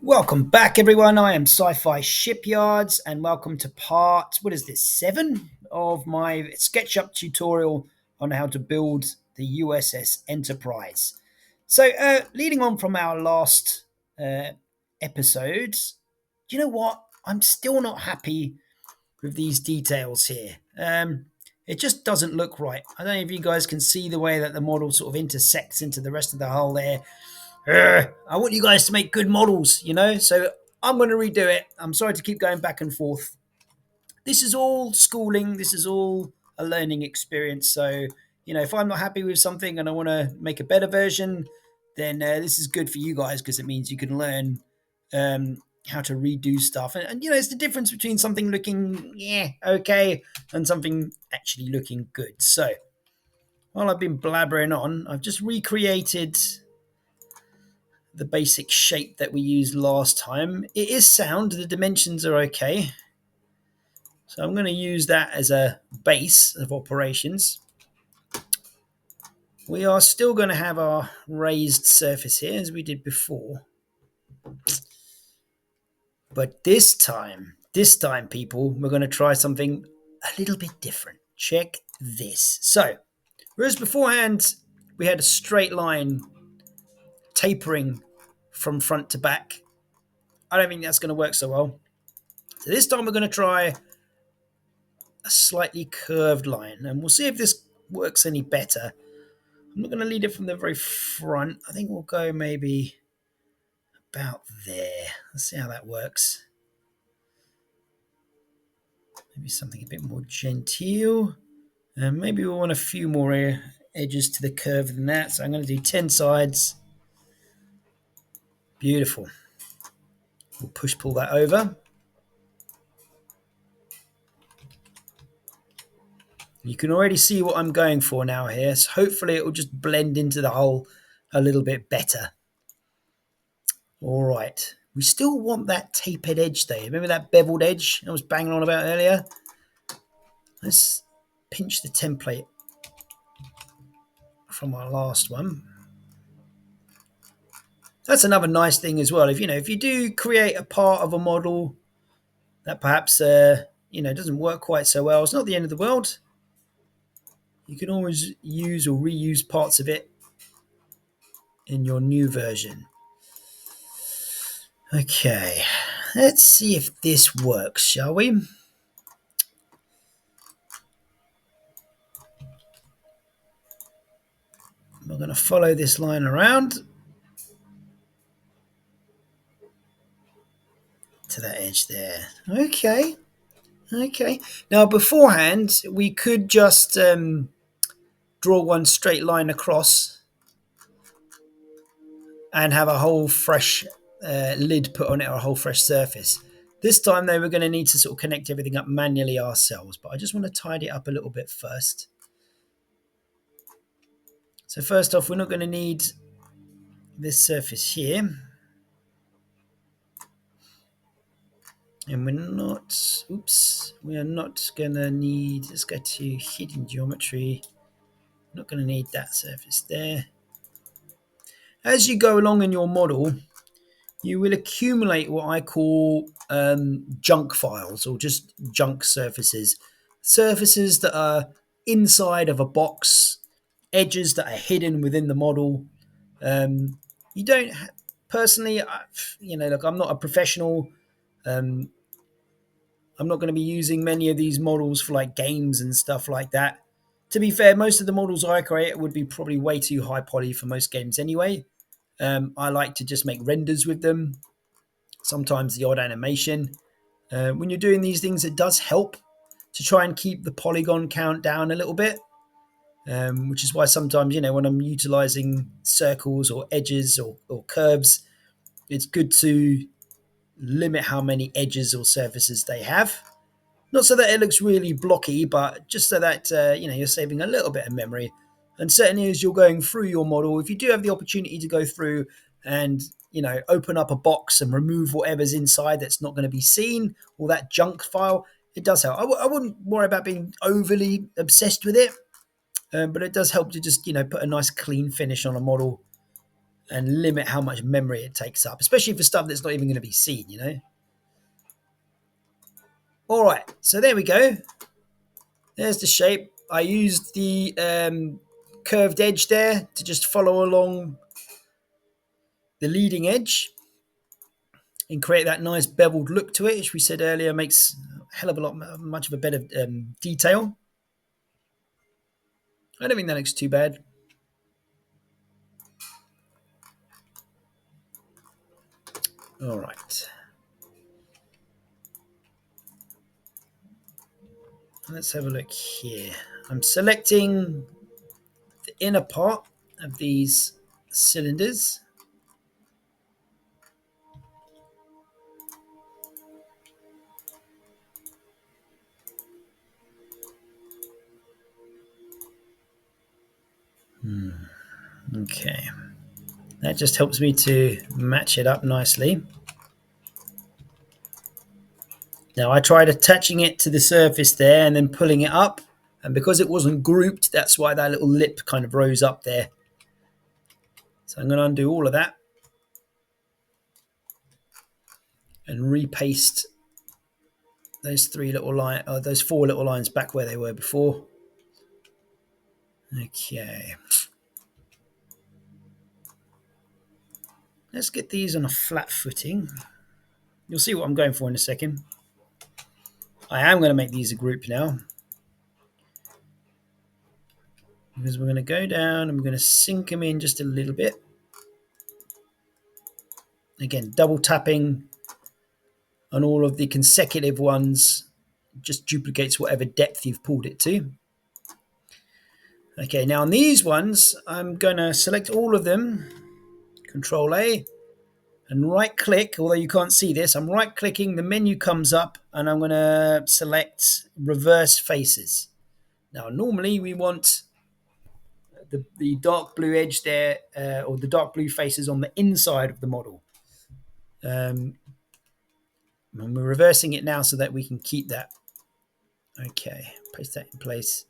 Welcome back, everyone. I am Sci-Fi Shipyards, and welcome to part, what is this, 7 of my SketchUp tutorial on how to build the USS Enterprise. So, leading on from our last episodes, do you know what? I'm still not happy with these details here. It just doesn't look right. I don't know if you guys can see the way that the model sort of intersects into the rest of the hull there. I want you guys to make good models, so I'm going to redo it. I'm sorry to keep going back and forth. This is all schooling, this is all a learning experience. So, if I'm not happy with something and I want to make a better version, then this is good for you guys because it means you can learn how to redo stuff. And it's the difference between something looking, okay, and something actually looking good. So, while I've been blabbering on, I've just recreated the basic shape that we used last time. It is sound, the dimensions are okay. So I'm going to use that as a base of operations. We are still going to have our raised surface here as we did before. But this time, people, we're going to try something a little bit different. Check this. So, whereas beforehand we had a straight line tapering from front to back, I don't think that's going to work so well. So this time we're going to try a slightly curved line, and we'll see if this works any better. I'm not going to lead it from the very front. I think we'll go maybe about there. Let's see how that works. Maybe something a bit more genteel, and maybe we want a few more edges to the curve than that. So I'm going to do 10 sides. Beautiful. We'll pull that over. You can already see what I'm going for now here. So hopefully it will just blend into the hull a little bit better. All right. We still want that tapered edge there. Remember that beveled edge I was banging on about earlier? Let's pinch the template from our last one. That's another nice thing as well. If you do create a part of a model that perhaps doesn't work quite so well, it's not the end of the world. You can always use or reuse parts of it in your new version. Okay, let's see if this works, shall we? We're going to follow this line around to that edge there. Okay. Now, beforehand, we could just draw one straight line across and have a whole fresh lid put on it, or a whole fresh surface. This time, though, we're going to need to sort of connect everything up manually ourselves, but I just want to tidy it up a little bit first. So first off, we're not going to need this surface here. And we are not going to need, let's go to hidden geometry. Not going to need that surface there. As you go along in your model, you will accumulate what I call junk files, or just junk surfaces. Surfaces that are inside of a box, edges that are hidden within the model. You don't, personally, look, I'm not a professional. I'm not going to be using many of these models for like games and stuff like that. To be fair, most of the models I create would be probably way too high poly for most games anyway. I like to just make renders with them, sometimes the odd animation. When you're doing these things, it does help to try and keep the polygon count down a little bit, which is why sometimes, when I'm utilizing circles or edges or curves, it's good to limit how many edges or surfaces they have. Not so that it looks really blocky, but just so that you're saving a little bit of memory. And certainly as you're going through your model, if you do have the opportunity to go through and open up a box and remove whatever's inside that's not going to be seen, or that junk file, it does help. I wouldn't worry about being overly obsessed with it, but it does help to just put a nice clean finish on a model. and limit how much memory it takes up, especially for stuff that's not even going to be seen, All right, so there we go. There's the shape. I used the curved edge there to just follow along the leading edge and create that nice beveled look to it, which we said earlier makes a hell of a lot much of a better detail. I don't think that looks too bad. All right. Let's have a look here. I'm selecting the inner part of these cylinders. Okay. That just helps me to match it up nicely. Now I tried attaching it to the surface there and then pulling it up. And because it wasn't grouped, that's why that little lip kind of rose up there. So I'm going to undo all of that and repaste those those 4 little lines back where they were before. Okay. Let's get these on a flat footing. You'll see what I'm going for in a second. I am going to make these a group now, because we're going to go down and we're going to sink them in just a little bit. Again, double tapping on all of the consecutive ones just duplicates whatever depth you've pulled it to. Okay, now on these ones, I'm going to select all of them, Control A, and right click. Although you can't see this, I'm right clicking, the menu comes up, and I'm going to select reverse faces. Now normally we want the dark blue edge there, or the dark blue faces on the inside of the model. And we're reversing it now so that we can keep that. Okay, paste that in place.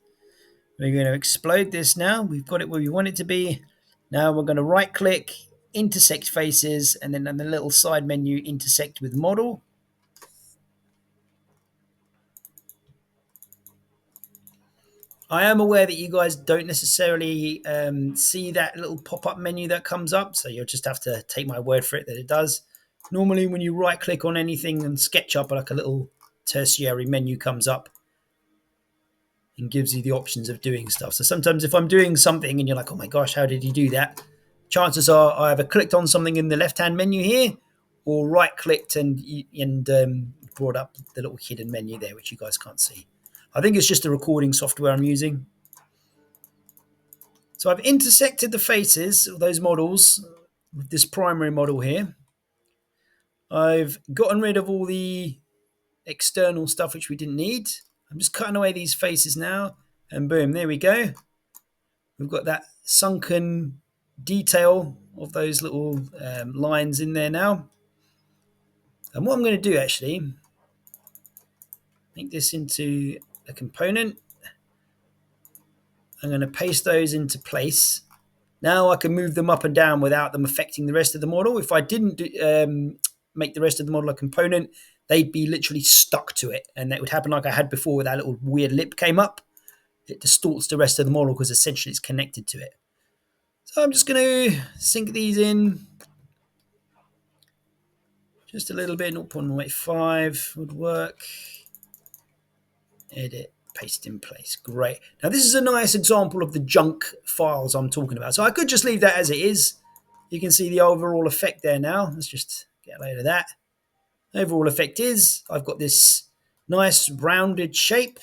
We're going to explode this now. We've got it where we want it to be. Now we're going to right click, intersect faces, and then on the little side menu, intersect with model. I am aware that you guys don't necessarily see that little pop-up menu that comes up, so you'll just have to take my word for it that it does. Normally when you right click on anything in SketchUp, like a little tertiary menu comes up and gives you the options of doing stuff. So sometimes if I'm doing something and you're like, oh my gosh, how did you do that? Chances are I either clicked on something in the left-hand menu here or right-clicked and brought up the little hidden menu there, which you guys can't see. I think it's just the recording software I'm using. So I've intersected the faces of those models with this primary model here. I've gotten rid of all the external stuff which we didn't need. I'm just cutting away these faces now, and boom, there we go. We've got that sunken detail of those little lines in there now. And what I'm going to do actually, make this into a component. I'm going to paste those into place. Now I can move them up and down without them affecting the rest of the model. If I didn't make the rest of the model a component, they'd be literally stuck to it. And that would happen like I had before where that little weird lip came up. It distorts the rest of the model because essentially it's connected to it. So I'm just going to sink these in. Just a little bit, 0.85 would work. Edit, paste in place. Great. Now this is a nice example of the junk files I'm talking about. So I could just leave that as it is. You can see the overall effect there now. Let's just get a load of that. Overall effect is I've got this nice rounded shape.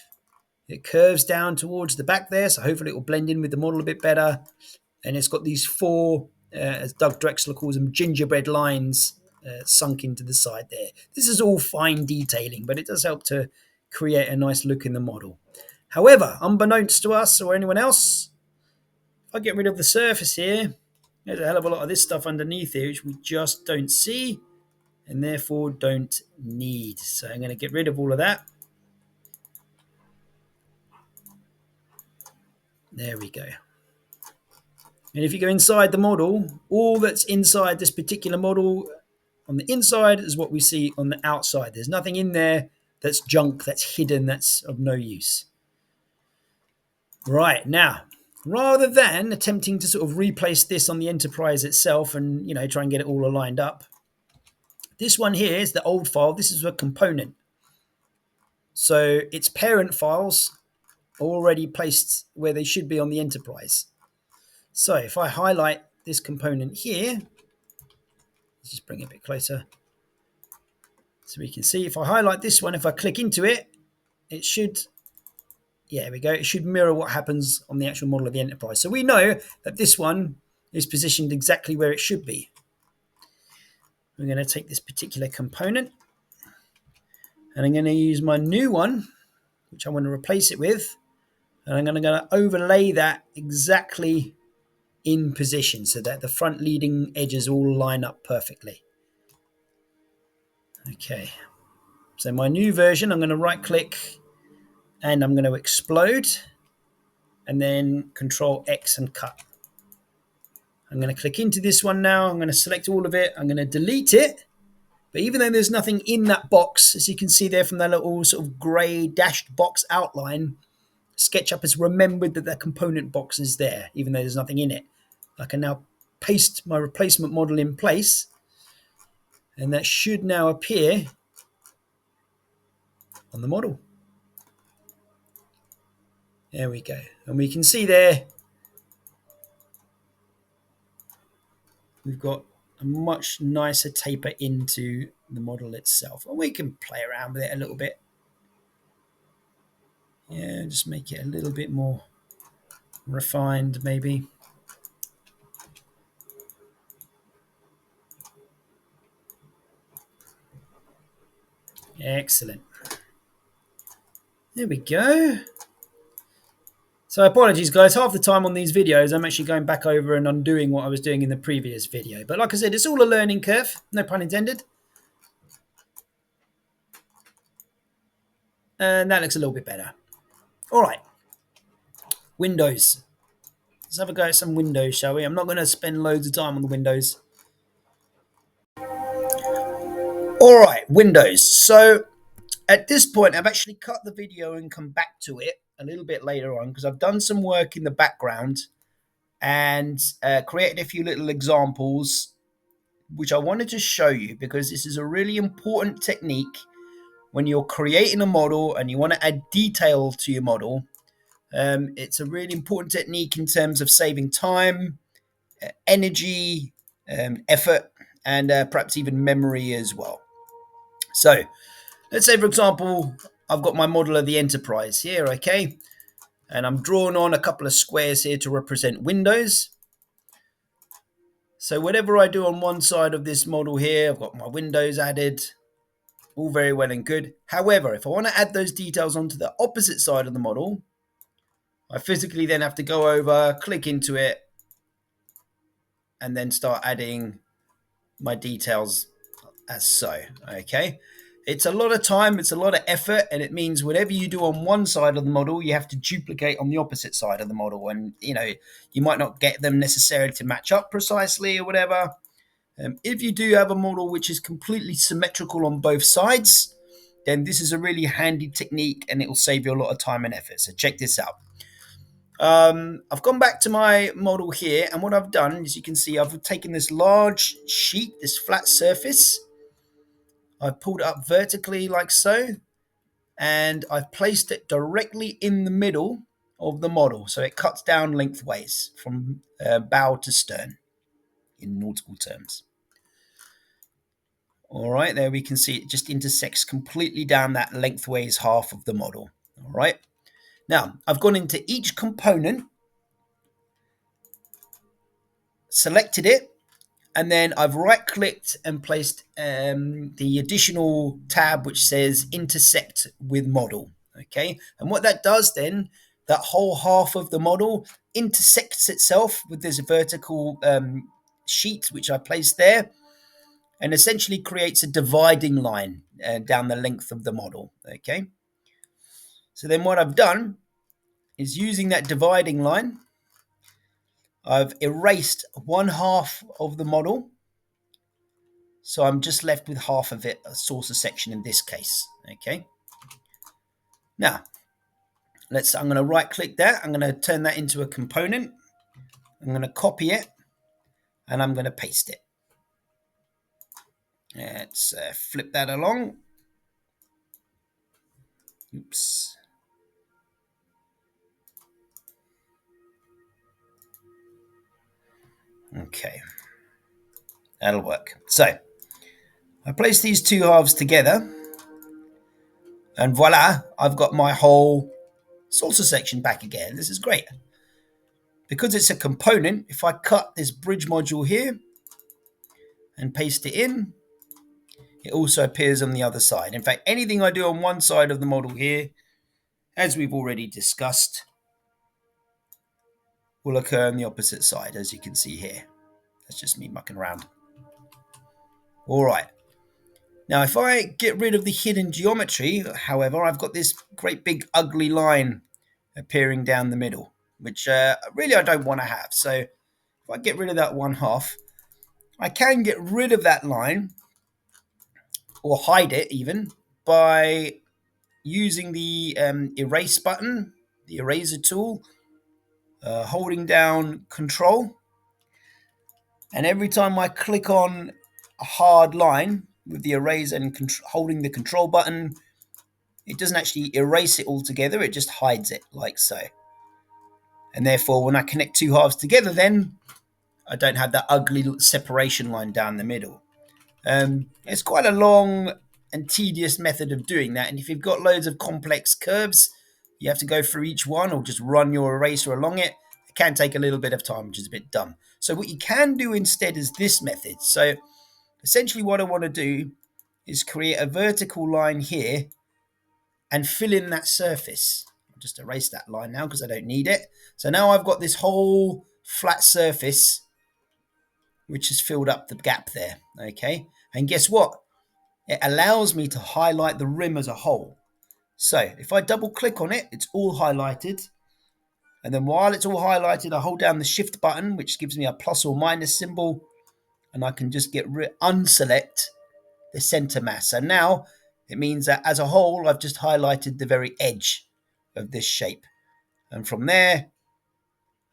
It curves down towards the back there, so hopefully it will blend in with the model a bit better. And it's got these 4, as Doug Drexler calls them, gingerbread lines sunk into the side there. This is all fine detailing, but it does help to create a nice look in the model. However, unbeknownst to us or anyone else, if I get rid of the surface here, there's a hell of a lot of this stuff underneath here which we just don't see and therefore don't need. So I'm going to get rid of all of that. There we go. And if you go inside the model, all that's inside this particular model on the inside is what we see on the outside. There's nothing in there that's junk, that's hidden, that's of no use. Right, now, rather than attempting to sort of replace this on the Enterprise itself and, try and get it all aligned up, this one here is the old file. This is a component. So its parent files are already placed where they should be on the Enterprise. So if I highlight this component here, let's just bring it a bit closer so we can see. If I highlight this one, if I click into it, it should, there we go, it should mirror what happens on the actual model of the Enterprise. So we know that this one is positioned exactly where it should be. We're going to take this particular component and I'm going to use my new one, which I want to replace it with, and I'm going to overlay that exactly in position so that the front leading edges all line up perfectly. Okay, so my new version, I'm going to right click and I'm going to explode and then Control X and cut. I'm going to click into this one now. I'm going to select all of it. I'm going to delete it. But even though there's nothing in that box, as you can see there from that little sort of grey dashed box outline, Sketchup has remembered that the component box is there, even though there's nothing in it. I can now paste my replacement model in place, and that should now appear on the model. There we go. And we can see there we've got a much nicer taper into the model itself. And we can play around with it a little bit. Yeah, just make it a little bit more refined maybe. Excellent. There we go. So apologies guys, half the time on these videos I'm actually going back over and undoing what I was doing in the previous video. But like I said, it's all a learning curve, no pun intended. And that looks a little bit better. All right, Windows. Let's have a go at some Windows, shall we? I'm not going to spend loads of time on the Windows. All right, Windows. So at this point, I've actually cut the video and come back to it a little bit later on because I've done some work in the background and created a few little examples which I wanted to show you because this is a really important technique when you're creating a model and you want to add detail to your model. It's a really important technique in terms of saving time, energy, effort, and perhaps even memory as well. So let's say, for example, I've got my model of the Enterprise here, okay? And I'm drawing on a couple of squares here to represent windows. So whatever I do on one side of this model here, I've got my windows added, all very well and good. However, if I want to add those details onto the opposite side of the model, I physically then have to go over, click into it, and then start adding my details as so, okay? It's a lot of time, it's a lot of effort, and it means whatever you do on one side of the model, you have to duplicate on the opposite side of the model. And, you might not get them necessarily to match up precisely or whatever. If you do have a model which is completely symmetrical on both sides, then this is a really handy technique and it will save you a lot of time and effort. So check this out. I've gone back to my model here, and what I've done, as you can see, I've taken this large sheet, this flat surface, I've pulled it up vertically like so, and I've placed it directly in the middle of the model. So it cuts down lengthways from bow to stern in nautical terms. All right, there we can see it just intersects completely down that lengthways half of the model. All right, now I've gone into each component, selected it, and then I've right clicked and placed the additional tab which says intersect with model. Okay, and what that does then, that whole half of the model intersects itself with this vertical sheet which I placed there, and essentially creates a dividing line down the length of the model. Okay, so then what I've done is, using that dividing line, I've erased one half of the model, so I'm just left with half of it, a saucer section in this case. Okay. Now, I'm going to right click that. I'm going to turn that into a component. I'm going to copy it and I'm going to paste it. Let's flip that along. Oops. Okay. That'll work. So, I place these two halves together and voila, I've got my whole saucer section back again. This is great. Because it's a component, if I cut this bridge module here and paste it in, it also appears on the other side. In fact, anything I do on one side of the model here, as we've already discussed, will occur on the opposite side, as you can see here. That's just me mucking around. All right. Now, if I get rid of the hidden geometry, however, I've got this great big ugly line appearing down the middle, which really I don't want to have. So if I get rid of that one half, I can get rid of that line or hide it even by using the erase button, the eraser tool, holding down Control. And every time I click on a hard line with the eraser and holding the Control button, it doesn't actually erase it altogether, it just hides it like so. And therefore, when I connect two halves together, then I don't have that ugly separation line down the middle. It's quite a long and tedious method of doing that. And if you've got loads of complex curves, you have to go through each one or just run your eraser along it. It can take a little bit of time, which is a bit dumb. So what you can do instead is this method. So essentially what I want to do is create a vertical line here and fill in that surface. I'll just erase that line now because I don't need it. So now I've got this whole flat surface which has filled up the gap there. Okay, and guess what? It allows me to highlight the rim as a whole. So if I double click on it, it's all highlighted. And then while it's all highlighted, I hold down the shift button, which gives me a plus or minus symbol. And I can just unselect the center mass. And now it means that as a whole, I've just highlighted the very edge of this shape. And from there,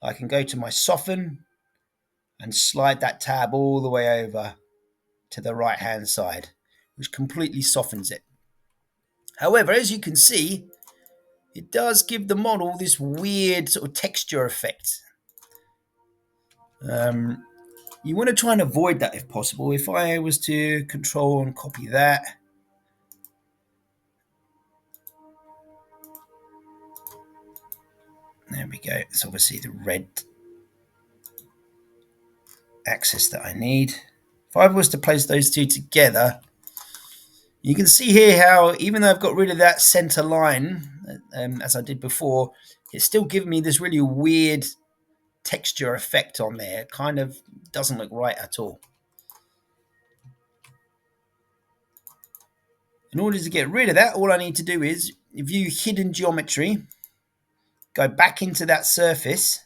I can go to my soften and slide that tab all the way over to the right hand side, which completely softens it. However, as you can see, it does give the model this weird sort of texture effect. You want to try and avoid that if possible. If I was to control and copy that, there we go. It's obviously the red axis that I need. If I was to place those two together, you can see here how even though I've got rid of that center line, as I did before, it's still giving me this really weird texture effect on there. It kind of doesn't look right at all. In order to get rid of that, all I need to do is view hidden geometry, go back into that surface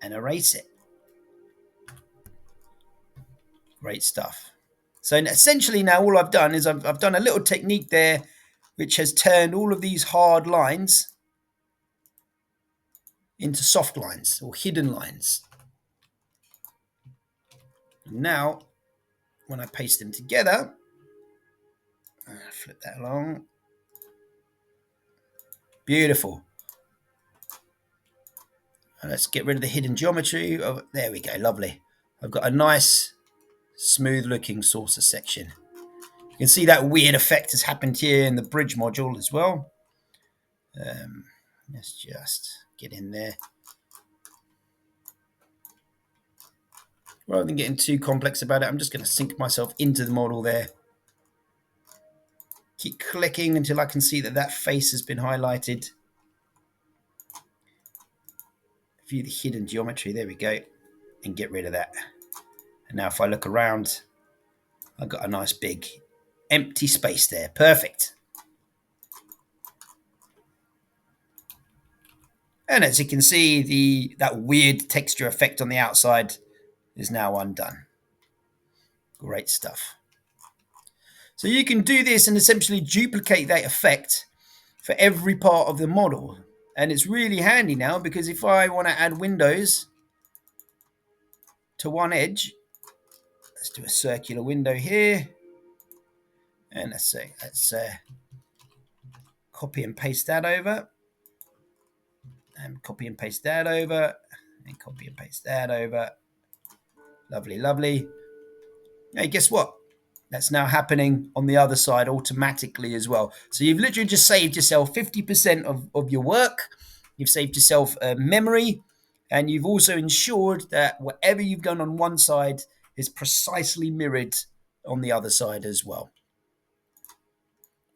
and erase it. Great stuff. So essentially now all I've done is I've done a little technique there which has turned all of these hard lines into soft lines or hidden lines. Now, when I paste them together, flip that along. Beautiful. And let's get rid of the hidden geometry. Oh, there we go, lovely. I've got a nice, smooth looking saucer section. You can see that weird effect has happened here in the bridge module as well. Let's just get in there. Rather than getting too complex about it, I'm just going to sink myself into the model there. Keep clicking until I can see that that face has been highlighted. View the hidden geometry, there we go, and get rid of that. And now if I look around, I've got a nice big empty space there. Perfect. And as you can see, that weird texture effect on the outside is now undone. Great stuff. So you can do this and essentially duplicate that effect for every part of the model. And it's really handy now, because if I want to add windows to one edge, let's do a circular window here. And let's copy and paste that over. And copy and paste that over. And copy and paste that over. Lovely, lovely. Hey, guess what? That's now happening on the other side automatically as well. So you've literally just saved yourself 50% of your work. You've saved yourself memory. And you've also ensured that whatever you've done on one side is precisely mirrored on the other side as well,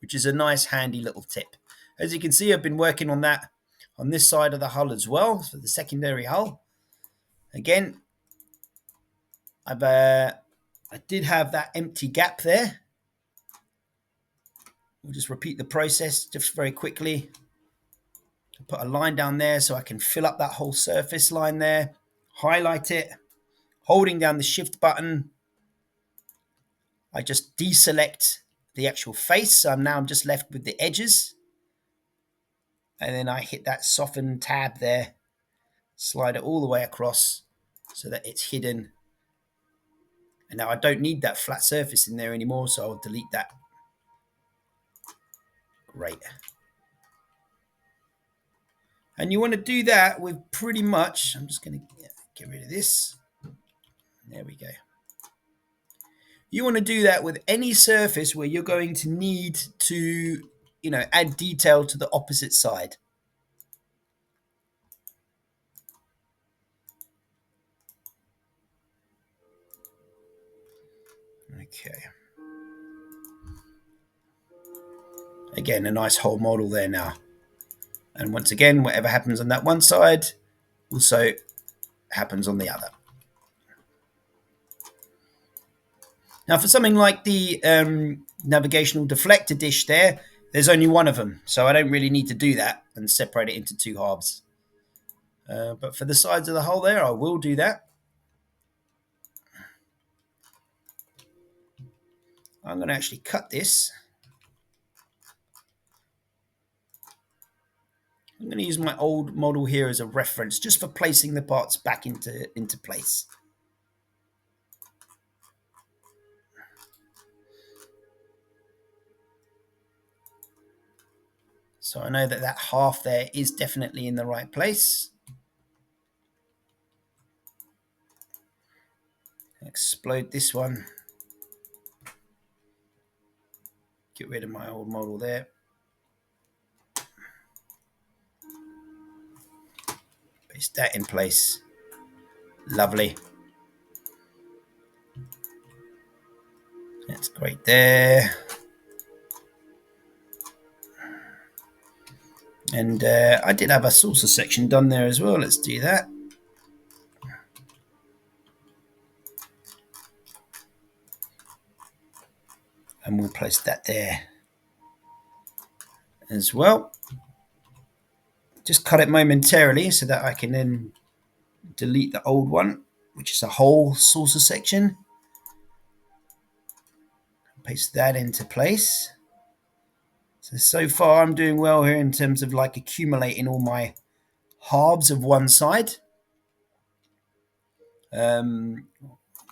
which is a nice handy little tip. As you can see, I've been working on that on this side of the hull as well, for the secondary hull. Again, I did have that empty gap there. We'll just repeat the process just very quickly. Put a line down there so I can fill up that whole surface line there. Highlight it. Holding down the shift button, I just deselect the actual face. So now I'm just left with the edges. And then I hit that soften tab there. Slide it all the way across so that it's hidden. And now I don't need that flat surface in there anymore, so I'll delete that. Great. And you want to do that with pretty much, I'm just going to get rid of this. There we go. You want to do that with any surface where you're going to need to, add detail to the opposite side. Okay. Again, a nice whole model there now. And once again, whatever happens on that one side also happens on the other. Now, for something like the navigational deflector dish there, there's only one of them. So I don't really need to do that and separate it into two halves. But for the sides of the hull there, I will do that. I'm going to actually cut this. I'm going to use my old model here as a reference, just for placing the parts back into place. So I know that that half there is definitely in the right place. Explode this one. Get rid of my old model there. Paste that in place. Lovely. That's great there. And I did have a saucer section done there as well. Let's do that. And we'll place that there as well. Just cut it momentarily so that I can then delete the old one, which is a whole saucer section. Paste that into place. So far I'm doing well here in terms of like accumulating all my halves of one side. One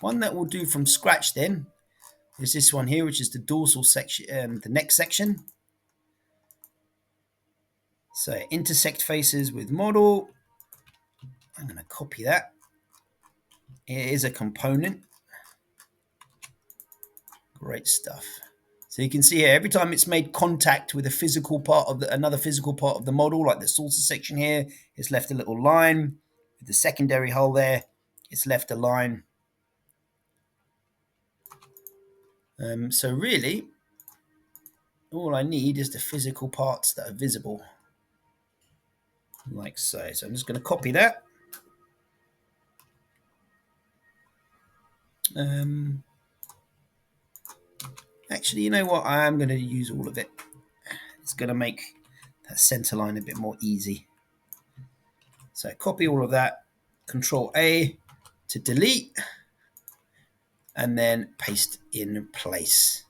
that we'll do from scratch then is this one here, which is the dorsal section, the neck section. So intersect faces with model. I'm going to copy that. It is a component. Great stuff. So you can see here, every time it's made contact with a physical part of another physical part of the model, like the saucer section here, it's left a little line. With the secondary hull there, it's left a line. So really, all I need is the physical parts that are visible, like so. So I'm just going to copy that. Actually, you know what? I am going to use all of it. It's going to make that center line a bit more easy. So copy all of that, Control A to delete, and then paste in place.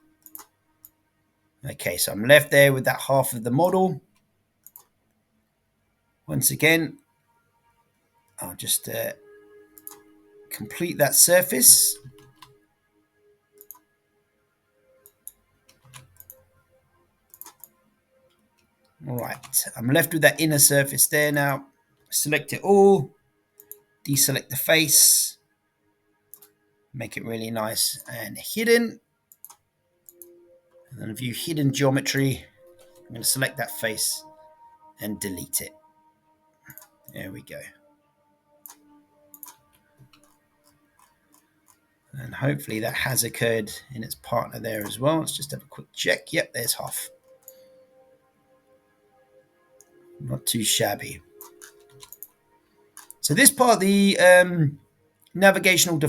Okay, so I'm left there with that half of the model. Once again, I'll just complete that surface. All right, I'm left with that inner surface there now. Select it all, deselect the face, make it really nice and hidden. And then view hidden geometry. I'm going to select that face and delete it. There we go. And hopefully that has occurred in its partner there as well. Let's just have a quick check. Yep, there's half. Not too shabby. So this part, the navigational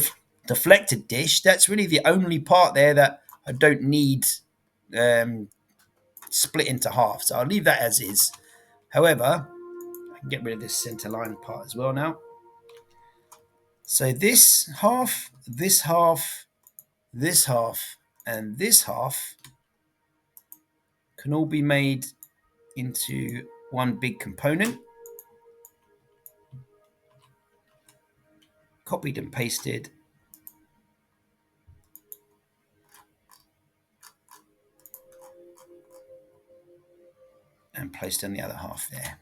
deflected dish, that's really the only part there that I don't need split into half. So I'll leave that as is. However, I can get rid of this center line part as well now. So this half, this half, this half, and this half can all be made into one big component. Copied and pasted. And placed on the other half there.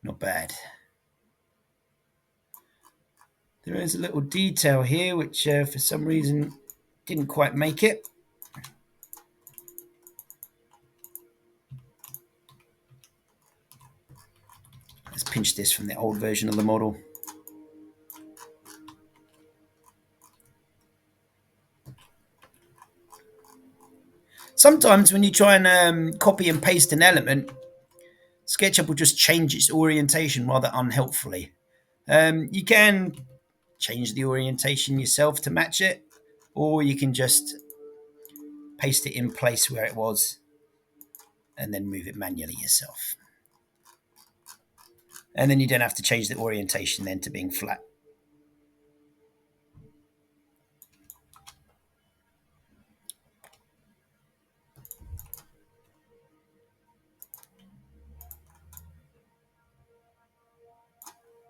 Not bad. There is a little detail here which for some reason didn't quite make it. Let's pinch this from the old version of the model. Sometimes when you try and copy and paste an element, Sketchup will just change its orientation rather unhelpfully. You can change the orientation yourself to match it, or you can just paste it in place where it was and then move it manually yourself. And then you don't have to change the orientation then to being flat.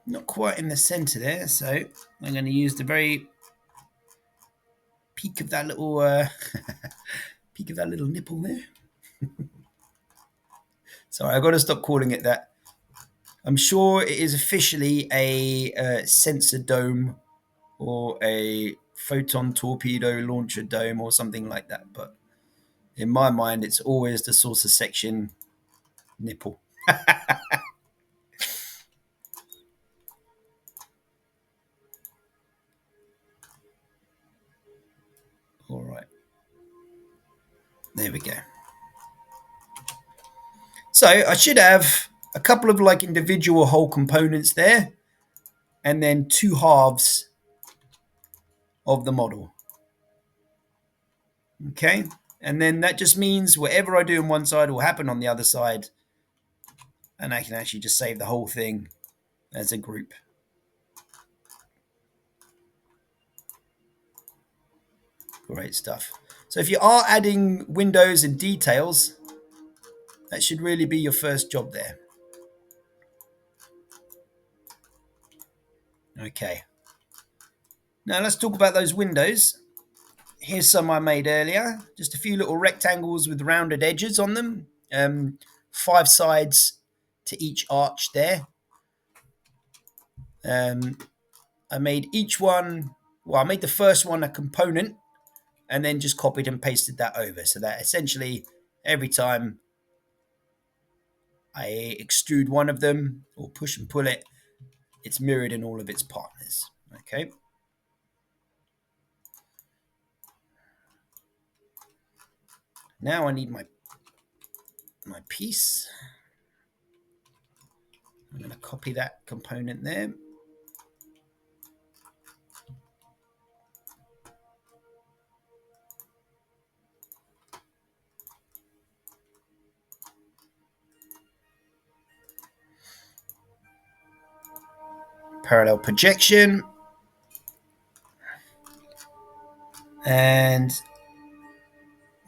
Not quite in the center there, so I'm going to use the very peak of that little peak of that little nipple there. Sorry, I've got to stop calling it that. I'm sure it is officially a sensor dome or a photon torpedo launcher dome or something like that, but in my mind it's always the saucer section nipple. All right, there we go. So I should have a couple of like individual whole components there, and then two halves of the model. Okay, and then that just means whatever I do on one side will happen on the other side, and I can actually just save the whole thing as a group. Great stuff. So if you are adding windows and details, that should really be your first job there. Okay. Now let's talk about those windows. Here's some I made earlier. Just a few little rectangles with rounded edges on them. 5 sides to each arch there. I made each one, well, I made the first one a component and then just copied and pasted that over. So that essentially every time I extrude one of them or push and pull it, it's mirrored in all of its partners. Okay. Now I need my piece. I'm going to copy that component there. parallel projection. And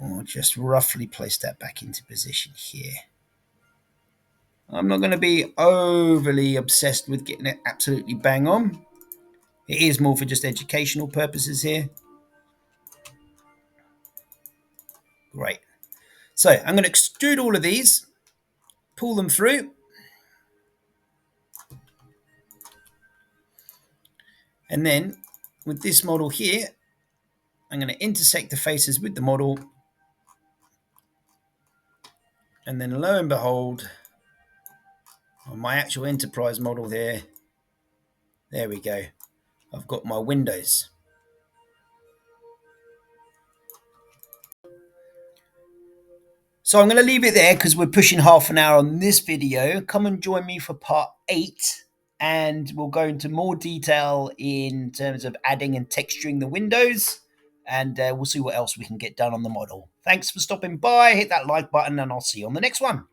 we'll just roughly place that back into position here. I'm not going to be overly obsessed with getting it absolutely bang on. It is more for just educational purposes here. Great. So I'm going to extrude all of these, pull them through. And then with this model here, I'm going to intersect the faces with the model. And then lo and behold, on my actual enterprise model there we go. I've got my windows. So I'm going to leave it there because we're pushing half an hour on this video. Come and join me for part 8. And we'll go into more detail in terms of adding and texturing the windows. And we'll see what else we can get done on the model. Thanks for stopping by. Hit that like button and I'll see you on the next one.